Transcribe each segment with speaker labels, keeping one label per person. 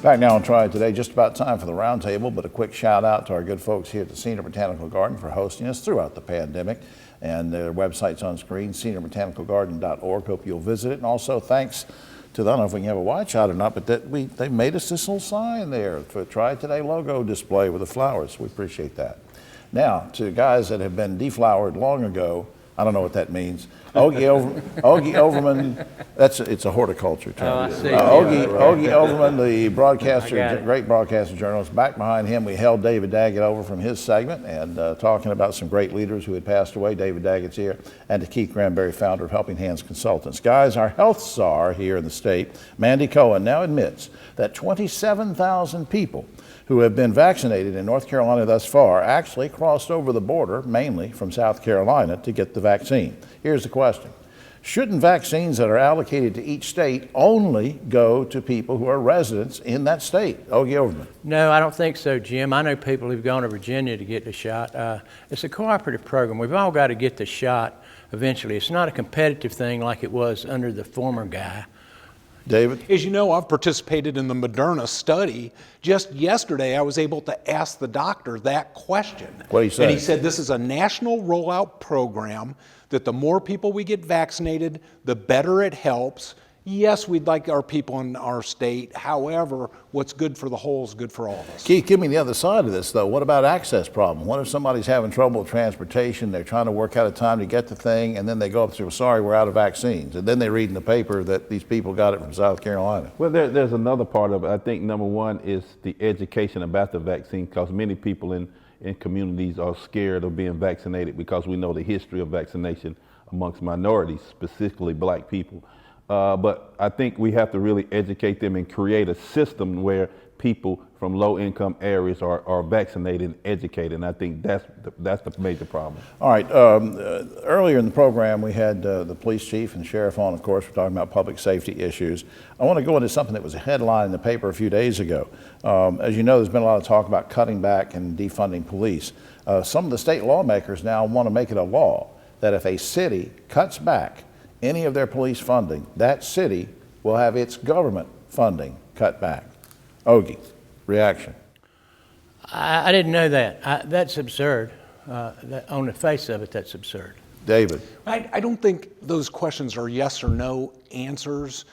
Speaker 1: Back now on Triad today, just about time for the roundtable, but a quick shout out to our good folks here at the Senior Botanical Garden for hosting us throughout the pandemic. And their website's on screen, seniorbotanicalgarden.org. Hope you'll visit it. And also thanks to, I don't know if we can have a wide shot or not, but they made us this little sign there for Triad Today logo display with the flowers. We appreciate that. Now, to guys that have been deflowered long ago, I don't know what that means. Ogie Overman, it's a horticulture term.
Speaker 2: Oh, I see.
Speaker 1: Ogie Overman, the broadcaster, great broadcaster journalist. Back behind him, we held David Daggett over from his segment and talking about some great leaders who had passed away. David Daggett's here, and to Keith Granberry, founder of Helping Hands Consultants. Guys, our health czar here in the state, Mandy Cohen, now admits that 27,000 people who have been vaccinated in North Carolina thus far actually crossed over the border, mainly from South Carolina, to get the vaccine. Here's the question. Shouldn't vaccines that are allocated to each state only go to people who are residents in that state? Ogie Overman.
Speaker 2: No, I don't think so, Jim. I know people who've gone to Virginia to get the shot. It's a cooperative program. We've all got to get the shot eventually. It's not a competitive thing like it was under the former guy.
Speaker 1: David?
Speaker 3: As you know, I've participated in the Moderna study. Just yesterday, I was able to ask the doctor that question.
Speaker 1: What did he say?
Speaker 3: And he said this is a national rollout program, that the more people we get vaccinated, the better it helps. Yes, we'd like our people in our state. However, what's good for the whole is good for all of us.
Speaker 1: Keith, give me the other side of this, though. What about access problem? What if somebody's having trouble with transportation, they're trying to work out a time to get the thing, and then they go up to, sorry, we're out of vaccines. And then they read in the paper that these people got it from South Carolina.
Speaker 4: Well, there's another part of it. I think number one is the education about the vaccine, because many people in communities are scared of being vaccinated because we know the history of vaccination amongst minorities, specifically black people. But I think we have to really educate them and create a system where people from low-income areas are vaccinated and educated, and I think that's the major problem.
Speaker 1: All right, earlier in the program we had the police chief and sheriff on, of course. We're talking about public safety issues. I want to go into something that was a headline in the paper a few days ago. As you know, there's been a lot of talk about cutting back and defunding police. Some of the state lawmakers now want to make it a law that if a city cuts back any of their police funding, that city will have its government funding cut back. Ogie, reaction?
Speaker 2: I didn't know that. That's absurd. On the face of it, that's absurd.
Speaker 1: David?
Speaker 3: I don't think those questions are yes or no answers.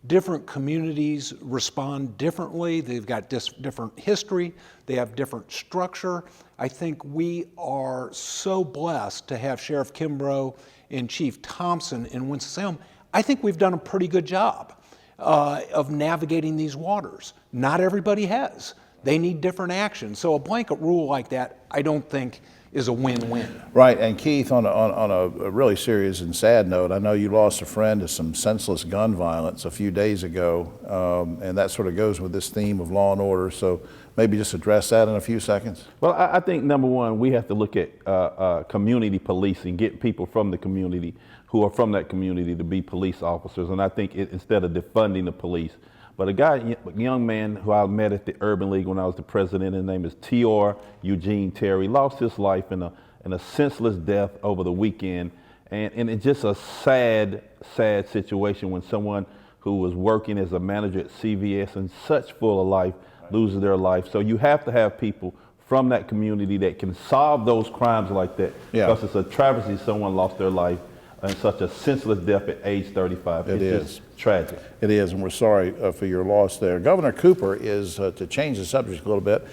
Speaker 3: Different communities respond differently. They've got different history. They have different structure. I think we are so blessed to have Sheriff Kimbrough and Chief Thompson in Winston-Salem. I think we've done a pretty good job of navigating these waters. Not everybody has. They need different action. So a blanket rule like that, I don't think is a win-win.
Speaker 1: Right, and Keith, on a really serious and sad note, I know you lost a friend to some senseless gun violence a few days ago, and that sort of goes with this theme of law and order, so maybe just address that in a few seconds.
Speaker 4: Well, I think number one, we have to look at community policing, get people from the community who are from that community to be police officers, and I think instead of defunding the police. But a young man who I met at the Urban League when I was the president, his name is T.R. Eugene Terry, lost his life in a senseless death over the weekend. And it's just a sad, sad situation when someone who was working as a manager at CVS and such full of life loses their life. So you have to have people from that community that can solve those crimes like that.
Speaker 1: Yeah.
Speaker 4: Because it's a travesty someone lost their life and such a senseless death at age 35.
Speaker 1: It is
Speaker 4: just tragic.
Speaker 1: It is, and we're sorry for your loss there. Governor Cooper is, to change the subject a little bit,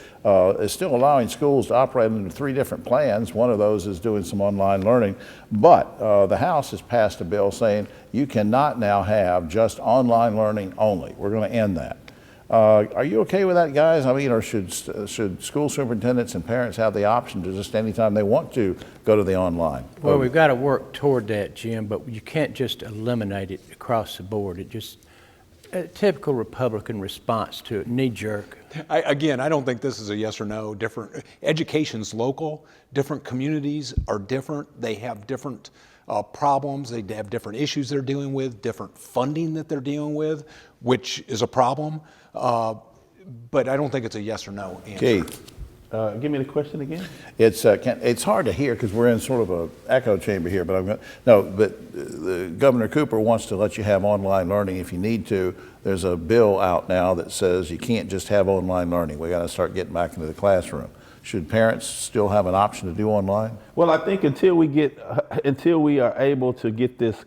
Speaker 1: is still allowing schools to operate under 3 different plans. One of those is doing some online learning, but the House has passed a bill saying you cannot now have just online learning only. We're going to end that. Are you okay with that, guys? I mean, or should school superintendents and parents have the option to just anytime they want to go to the online?
Speaker 2: Well, we've got to work toward that, Jim, but you can't just eliminate it across the board. It just, a typical Republican response to it, knee-jerk.
Speaker 3: I don't think this is a yes or no. Different education's local. Different communities are different. They have different problems. They have different issues they're dealing with, different funding that they're dealing with, which is a problem. But I don't think it's a yes or no answer.
Speaker 1: Keith?
Speaker 4: Give me the question again.
Speaker 1: It's hard to hear because we're in sort of an echo chamber here, but Governor Cooper wants to let you have online learning if you need to. There's a bill out now that says you can't just have online learning. We got to start getting back into the classroom. Should parents still have an option to do online?
Speaker 4: Well, I think until we are able to get this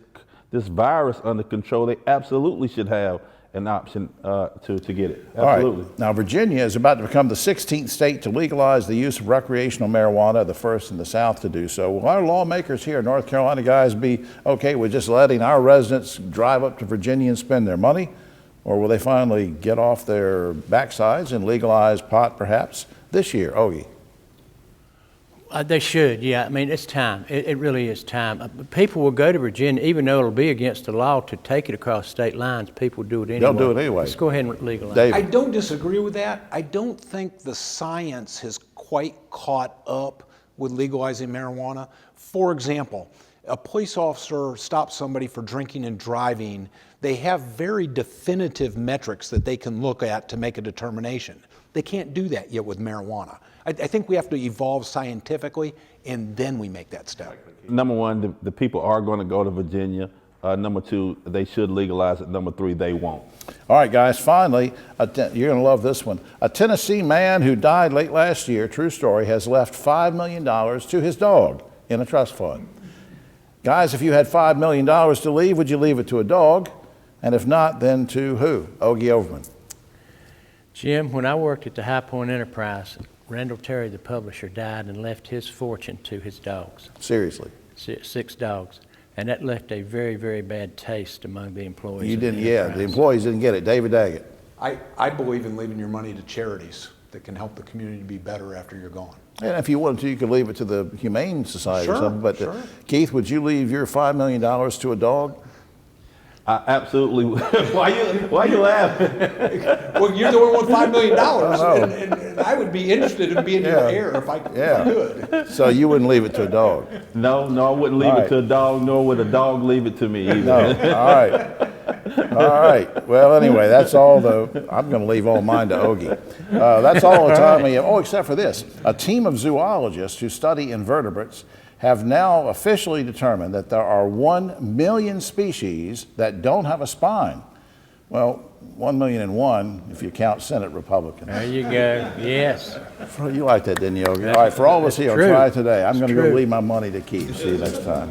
Speaker 4: virus under control, they absolutely should have an option to get it. Absolutely.
Speaker 1: All right. Now, Virginia is about to become the 16th state to legalize the use of recreational marijuana, the first in the South to do so. Will our lawmakers here in North Carolina, guys, be okay with just letting our residents drive up to Virginia and spend their money? Or will they finally get off their backsides and legalize pot perhaps this year? Ogie?
Speaker 2: They should, yeah. I mean, it's time. It really is time. People will go to Virginia, even though it'll be against the law to take it across state lines. People do it anyway.
Speaker 1: They'll do it anyway.
Speaker 2: Let's go ahead and legalize
Speaker 1: David.
Speaker 3: I don't disagree with that. I don't think the science has quite caught up with legalizing marijuana. For example, a police officer stops somebody for drinking and driving. They have very definitive metrics that they can look at to make a determination. They can't do that yet with marijuana. I think we have to evolve scientifically, and then we make that step.
Speaker 4: Number one, the people are going to go to Virginia. Number two, they should legalize it. Number three, they won't.
Speaker 1: All right, guys, finally, you're going to love this one. A Tennessee man who died late last year, true story, has left $5 million to his dog in a trust fund. Guys, if you had $5 million to leave, would you leave it to a dog? And if not, then to who? Ogie Overman.
Speaker 2: Jim, when I worked at the High Point Enterprise, Randall Terry, the publisher, died and left his fortune to his dogs.
Speaker 1: Seriously?
Speaker 2: 6 dogs. And that left a very, very bad taste among the employees.
Speaker 1: You didn't, yeah, the employees didn't get it. David Daggett.
Speaker 3: I believe in leaving your money to charities that can help the community be better after you're gone.
Speaker 1: And if you wanted to, you could leave it to the Humane Society or
Speaker 3: Sure,
Speaker 1: something. But
Speaker 3: sure.
Speaker 1: Keith, would you leave your $5 million to a dog?
Speaker 4: I absolutely. Why you laughing?
Speaker 3: Well, you're the one with $5 million, and I would be interested in being your heir if I could.
Speaker 1: So you wouldn't leave it to a dog?
Speaker 4: No, I wouldn't leave it to a dog, nor would a dog leave it to me either.
Speaker 1: No. All right. All right. Well, anyway, that's all I'm going to leave all mine to Ogie. That's all the time we have. Oh, except for this. A team of zoologists who study invertebrates have now officially determined that there are 1 million species that don't have a spine. Well, 1,000,001 if you count Senate Republicans.
Speaker 2: There you go. Yes.
Speaker 1: You liked that, didn't you, Ogie? All right, for all of us here on
Speaker 2: True.
Speaker 1: Try Today, I'm going to go
Speaker 2: True.
Speaker 1: leave my money to Keith. See you next time.